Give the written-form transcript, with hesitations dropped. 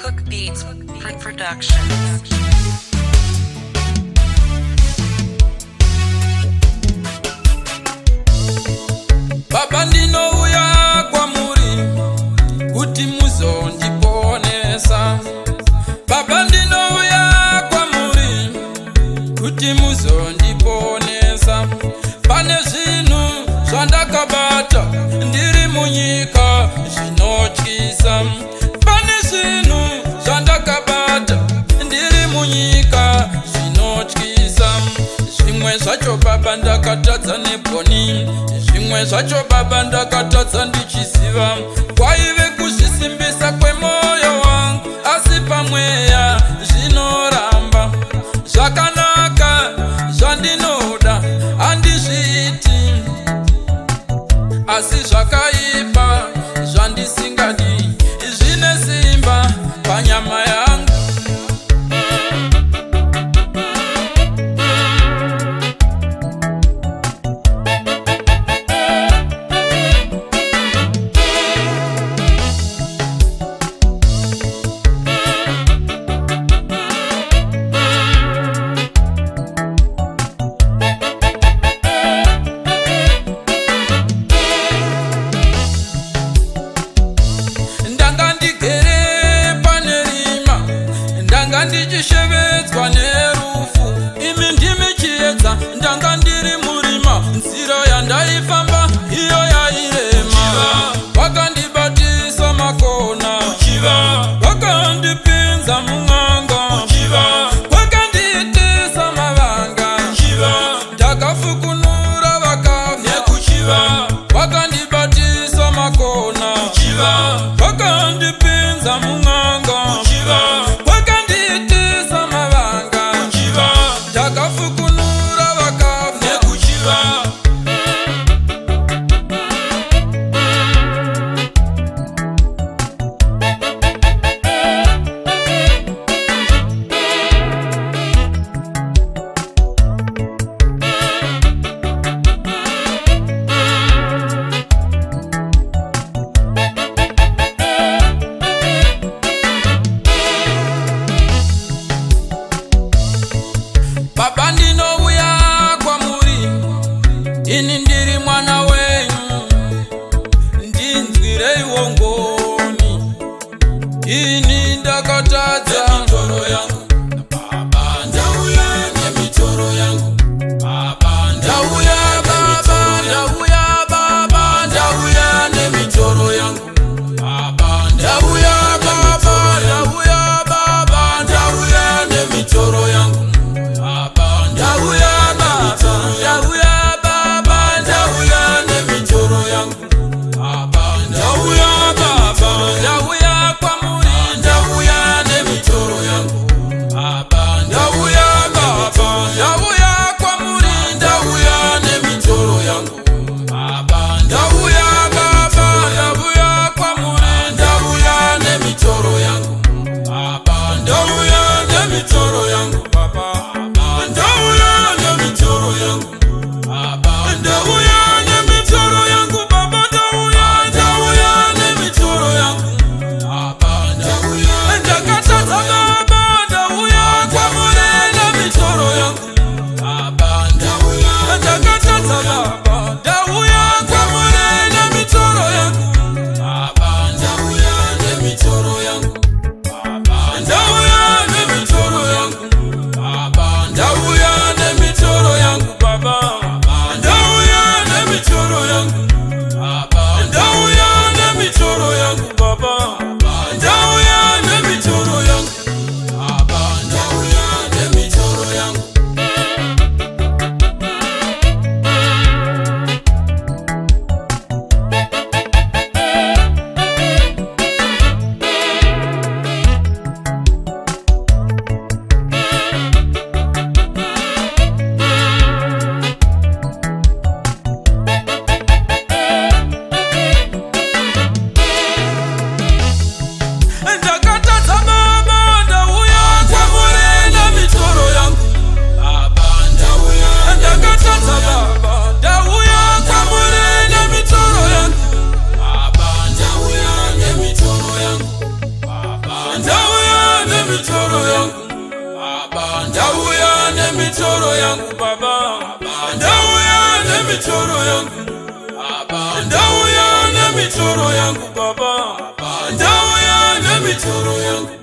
Cook Beats Productions. Baba ndinouya kwamuri kuti muzondiponesa. Baba ndinouya kwamuri kuti muzondiponesa. Pane zvinhu zvandakabata ndiri munyika zvinotyisa. Pane zvinhu zvandakabata ndiri munyika zvinotyisa. Zvimwe zvacho baba ndakatadza nebhoni, zvimwe zvacho baba ndakatadza ndichiziva. Kwaive kuzvisimbisa kwemwoyo wangu, asi pamweya zvinoramba. Zvakanaka zvandinoda handizviiti, asi zvakaipa zvandisingadi zvine simba panyama yangu. michoro yangu Baba, ndauya ne michoro yangu, ndauya ne michoro yangu Baba, ndauya ne michoro yangu.